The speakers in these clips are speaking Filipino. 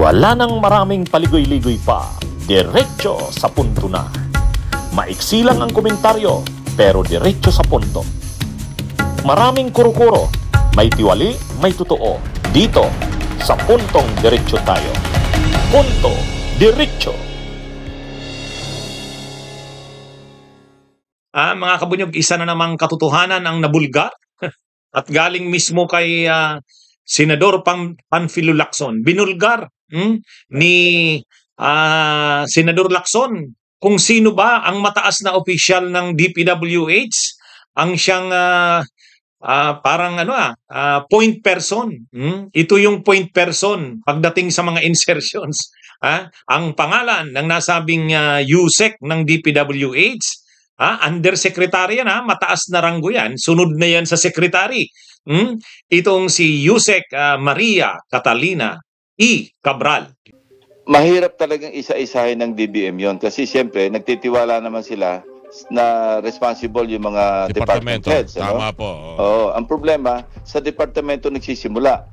Wala nang maraming paligoy-ligoy pa, diretso sa punto na. Maiksi lang ang komentaryo, pero diretso sa punto. Maraming kuro-kuro, may tiwali, may totoo. Dito, sa puntong diretso tayo. Punto, diretso. Mga kabunyog, isa na namang katotohanan ang nabulgar at galing mismo kay Senador Panfilo Lacson. Binulgar ni Senador Lacson kung sino ba ang mataas na opisyal ng DPWH, ang siyang parang point person. Ito yung point person pagdating sa mga insertions. Ang pangalan ng nasabing USEC ng DPWH, undersecretary yan, mataas na ranggo yan. Sunod na yan sa secretary. Itong si USEC Maria Catalina E. Cabral. Mahirap talagang isa-isahin ng DBM yon kasi siyempre nagtitiwala naman sila na responsible yung mga department heads. Tama po. Ang problema, sa departamento nagsisimula.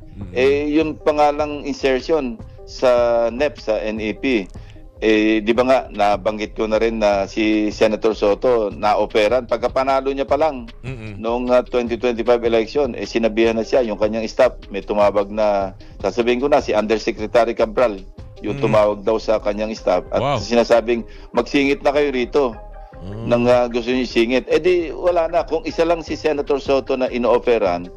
Yung pangalang insertion sa NEP, sa NEP, di ba nga, nabanggit ko na rin na si Senator Soto na-operan. Pagkapanalo niya pa lang noong 2025 election, sinabihan na siya, yung kanyang staff, may tumawag na, sasabihin ko na, si Undersecretary Cabral, yung tumawag daw sa kanyang staff. At sinasabing, magsingit na kayo rito nang gusto niyo singit. Di wala na. Kung isa lang si Senator Soto na ino-operan,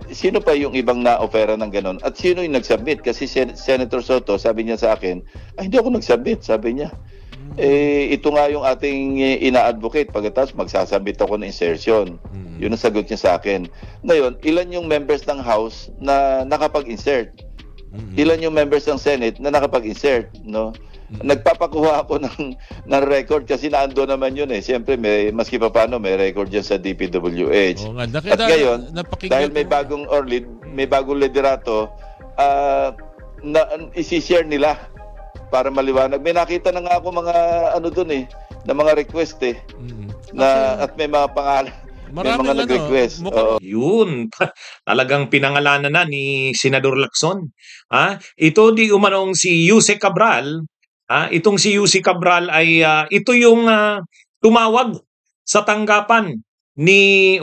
sino pa yung ibang na-ofera ng ganon? At sino yung nag-submit? Kasi Senator Soto, sabi niya sa akin, hindi ako nag-submit, sabi niya. Ito nga yung ating ina-advocate. Pagkatapos magsasubmit ako ng insertion. Yun ang sagot niya sa akin. Ngayon, ilan yung members ng House na nakapag-insert? Ilan yung members ng Senate na nakapag-insert? No? Nagpapakuha ako ng record kasi naando naman yun eh. Siyempre, maski pa paano, may record dyan sa DPWH. At ngayon, dahil may bagong ORLID, may bagong liderato, isi-share nila para maliwanag. May nakita na nga ako mga dun na mga request at may mga pangalan. May mga nag-request. Yun, talagang pinangalanan na ni Senador Lacson. Ito di umanong si USEC Cabral. Itong si UC Cabral ay ito yung tumawag sa tanggapan ni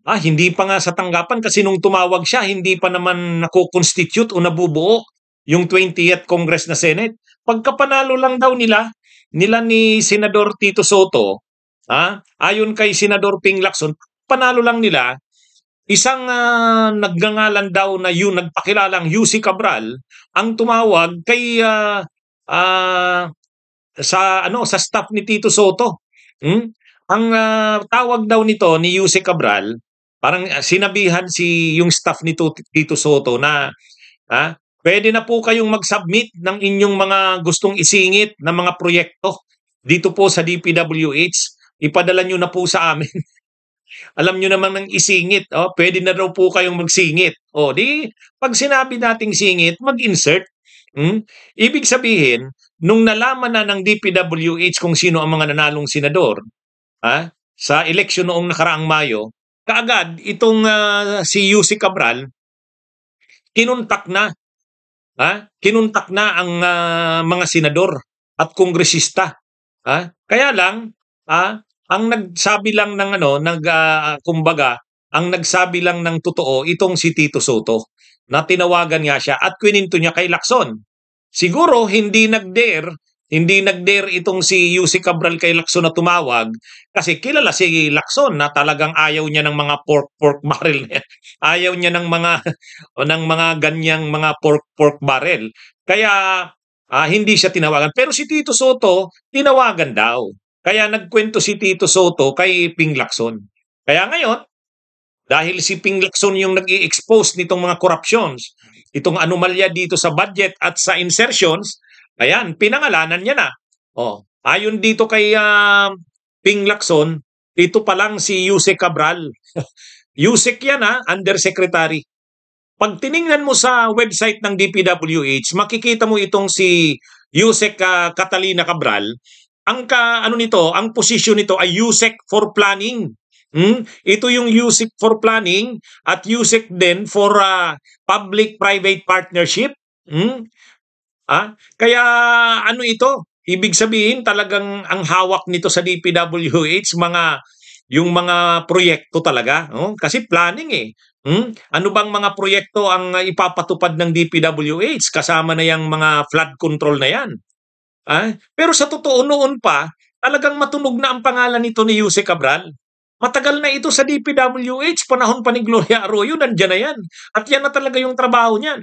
hindi pa nga sa tanggapan kasi nung tumawag siya hindi pa naman nako-constitute o nabubuo yung 20th Congress na Senate. Pagkapanalo lang daw nila ni Senador Tito Soto, ayon kay Senador Ping Lacson, panalo lang nila isang nagngangalan daw na nagpakilalang UC Cabral ang tumawag kay sa staff ni Tito Soto. Ang tawag daw nito ni UC Cabral, parang sinabihan yung staff ni Tito Soto na pwede na po kayong mag-submit ng inyong mga gustong isingit na mga proyekto dito po sa DPWH. Ipadala nyo na po sa amin. Alam nyo naman ng isingit, pwede na daw po kayong magsingit. Pag sinabi nating singit, mag-insert. Ibig sabihin, nung nalaman na ng DPWH kung sino ang mga nanalong senador sa eleksyon noong nakaraang Mayo, kaagad itong si UC Cabral kinuntak na ang mga senador at kongresista. Kaya lang ang nagsabi lang ng ang nagsabi lang ng totoo itong si Tito Soto na tinawagan nga siya at kwininto niya kay Lacson. Siguro hindi nag-dare itong si UC Cabral kay Lacson na tumawag kasi kilala si Lacson na talagang ayaw niya ng mga pork barrel. Ayaw niya ng mga ganyang mga pork barrel. Kaya hindi siya tinawagan. Pero si Tito Soto tinawagan daw. Kaya nagkwento si Tito Soto kay Ping Lacson. Kaya ngayon, dahil si Ping Lacson yung nag-i-expose nitong mga corruptions, itong anomalya dito sa budget at sa insertions, ayan, pinangalanan niya na. Ayon dito kay Ping Lacson, ito pa lang si USEC Cabral. USEC yan undersecretary. Pag tiningnan mo sa website ng DPWH, makikita mo itong si USEC Catalina Cabral. Ang posisyon nito ay USEC for Planning. Ito yung USEC for Planning at USEC din for Public-Private Partnership. Kaya ano ito, ibig sabihin talagang ang hawak nito sa DPWH yung mga proyekto talaga, kasi planning eh. Ano bang mga proyekto ang ipapatupad ng DPWH kasama na yung mga flood control na yan? Pero sa totoo noon pa, talagang matunog na ang pangalan nito ni Jose Cabral. Matagal na ito sa DPWH, panahon pa ni Gloria Arroyo, nandiyan na yan. At yan na talaga yung trabaho niyan.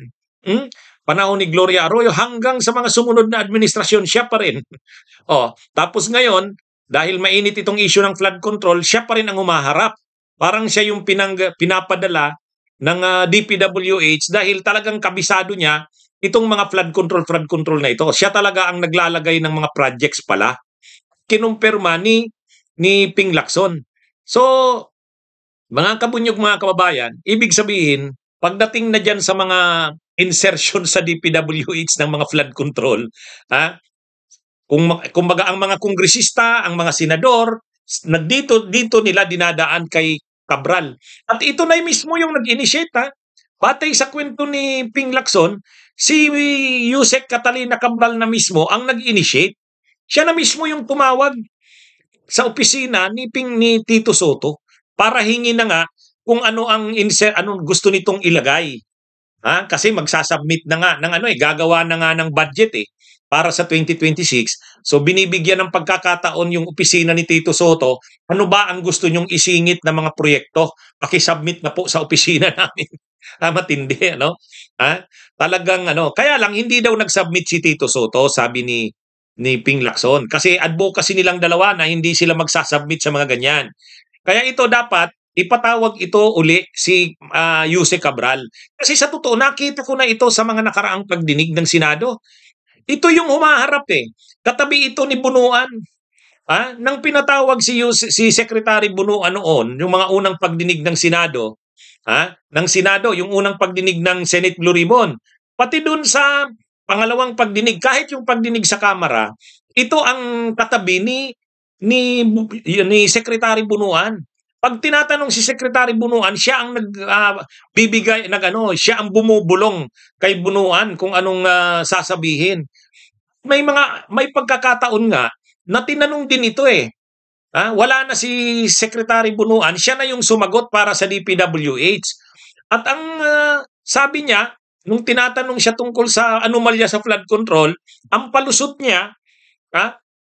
Panahon ni Gloria Arroyo hanggang sa mga sumunod na administrasyon, siya pa rin. Tapos ngayon, dahil mainit itong issue ng flood control, siya pa rin ang humaharap. Parang siya yung pinapadala ng DPWH dahil talagang kabisado niya itong mga flood control na ito. Siya talaga ang naglalagay ng mga projects pala. Kinumpirma ni Ping Lacson. So, mga kabunyog, mga kababayan, ibig sabihin, pagdating na dyan sa mga insertion sa DPWH ng mga flood control, kumbaga ang mga kongresista, ang mga senador, dito nila dinadaan kay Cabral. At ito na mismo yung nag-initiate. Batay sa kwento ni Ping Lacson, si Yusek Catalina Cabral na mismo ang nag-initiate. Siya na mismo yung tumawag sa opisina ni Tito Soto para hingi na nga kung anong gusto nitong ilagay. Kasi magsasubmit na nga ng gagawa na nga ng budget para sa 2026. So binibigyan ng pagkakataon yung opisina ni Tito Soto, ano ba ang gusto nyong isingit na mga proyekto? Paki-submit na po sa opisina namin. Matindi, Talagang kaya lang hindi daw nag-submit si Tito Soto, sabi ni Ping Lacson. Kasi advocacy nilang dalawa na hindi sila magsasubmit sa mga ganyan. Kaya ito dapat ipatawag ito uli si Jose Cabral. Kasi sa totoo, nakita ko na ito sa mga nakaraang pagdinig ng Senado. Ito yung humaharap Katabi ito ni Bunuan. Nang pinatawag si Secretary Bunuan noon, yung mga unang pagdinig ng Senado, yung unang pagdinig ng Senate Blue Ribbon, pati dun sa pangalawang pagdinig, kahit yung pagdinig sa Kamara, ito ang katabi ni Secretary Bunuan. Pag tinatanong si Secretary Bunuan, siya ang siya ang bumubulong kay Bunuan kung anong sasabihin. May pagkakataon nga na tinanong din ito wala na si Secretary Bunuan, siya na yung sumagot para sa DPWH. At ang sabi niya, nung tinatanong siya tungkol sa anomalya sa flood control, ang palusot niya,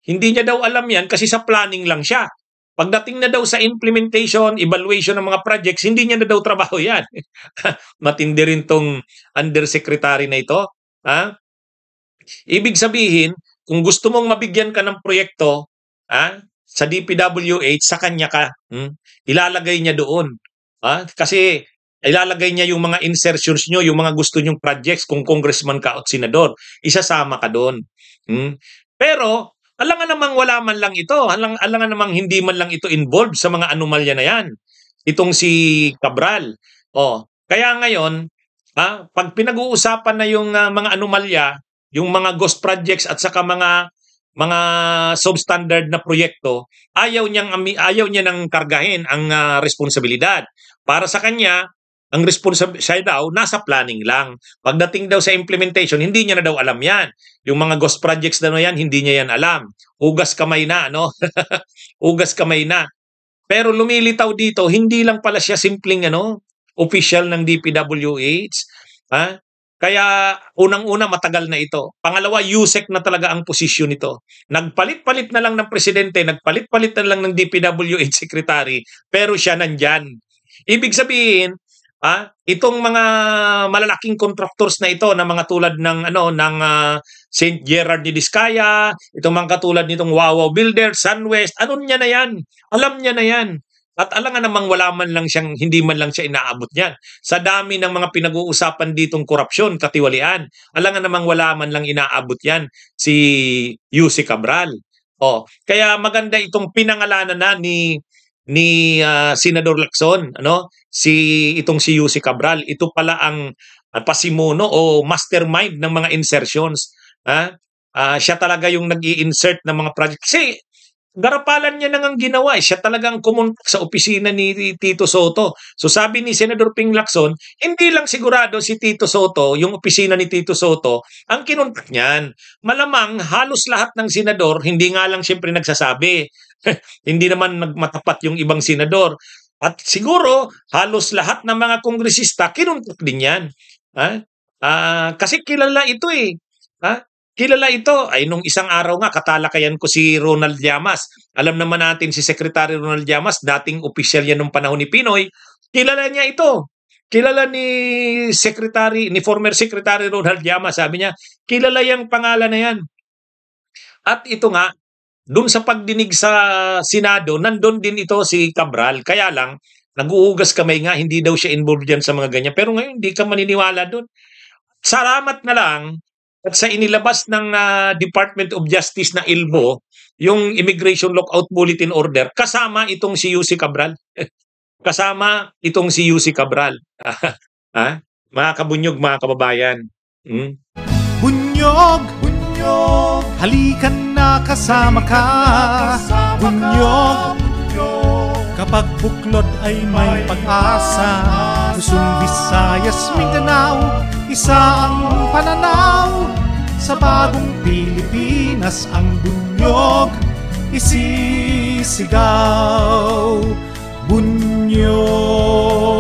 hindi niya daw alam yan kasi sa planning lang siya. Pagdating na daw sa implementation, evaluation ng mga projects, hindi niya na daw trabaho yan. Matindi rin tong undersecretary na ito. Ibig sabihin, kung gusto mong mabigyan ka ng proyekto sa DPWH, sa kanya ka. Ilalagay niya doon. Kasi ilalagay niya yung mga insertions nyo, yung mga gusto nyong projects kung congressman ka at senador. Isasama ka doon. Pero, alangan namang wala man lang ito. Alangan namang hindi man lang ito involved sa mga anomalya na yan. Itong si Cabral. Kaya ngayon, pag pinag-uusapan na yung mga anomalya, yung mga ghost projects at saka mga substandard na proyekto, ayaw niya nang kargahin ang responsibilidad. Para sa kanya, ang responsibilidad daw nasa planning lang. Pagdating daw sa implementation, hindi niya na daw alam yan. Yung mga ghost projects na yan, hindi niya yan alam. Ugas kamay na, Ugas kamay na. Pero lumilitaw dito, hindi lang pala siya simpleng official ng DPWH. Kaya unang-una matagal na ito. Pangalawa, USEC na talaga ang posisyon nito. Nagpalit-palit na lang ng presidente, nagpalit-palit na lang ng DPWH secretary, pero siya nandyan. Ibig sabihin, itong mga malalaking contractors na ito na mga tulad ng St. Gerard de Vizcaya, itong mga katulad nitong Wawaw Builders, SunWest, niya na yan. Alam niya na yan. At alangan namang hindi man lang siya inaabot niyan. Sa dami ng mga pinag-uusapan ditong korupsyon, katiwalian, alangan namang wala man lang inaabot yan si Jose Cabral. Kaya maganda itong pinangalanan na ni Senador Lacson, itong si Jose Cabral. Ito pala ang pasimuno o mastermind ng mga insertions. Siya talaga yung nag-i-insert ng mga project. Kasi Garapalan niya na ngang ginawa. Siya talagang kumontak sa opisina ni Tito Soto. So sabi ni Senador Ping Lacson, hindi lang sigurado si Tito Soto, yung opisina ni Tito Soto, ang kinontak niyan. Malamang halos lahat ng senador, hindi nga lang siyempre nagsasabi. Hindi naman nagmatapat yung ibang senador. At siguro, halos lahat ng mga kongresista, kinontak din yan. Kasi kilala ito eh. Kilala ito. Ay, nung isang araw nga, katalakayan ko si Ronald Llamas. Alam naman natin si Secretary Ronald Llamas, dating opisyal yan nung panahon ni Pinoy. Kilala niya ito. Kilala ni former Secretary Ronald Llamas. Sabi niya, kilala yung pangalan na yan. At ito nga, doon sa pagdinig sa Senado, nandun din ito si Cabral. Kaya lang, nag-uugas kamay nga, hindi daw siya involved dyan sa mga ganyan. Pero ngayon, hindi ka maniniwala doon. Salamat na lang at sa inilabas ng Department of Justice na ILBO, yung Immigration Lockout Bulletin Order, kasama itong si UC Cabral. Kasama itong si UC Cabral. Mga kabunyog, mga kababayan. Bunyog, bunyog, halikan na kasama ka. Bunyog, kapag buklod ay may pag-asa. Luzon, Visayas, Mindanao, isa ang pananaw. Sa bagong Pilipinas ang bunyog isisigaw. Bunyog.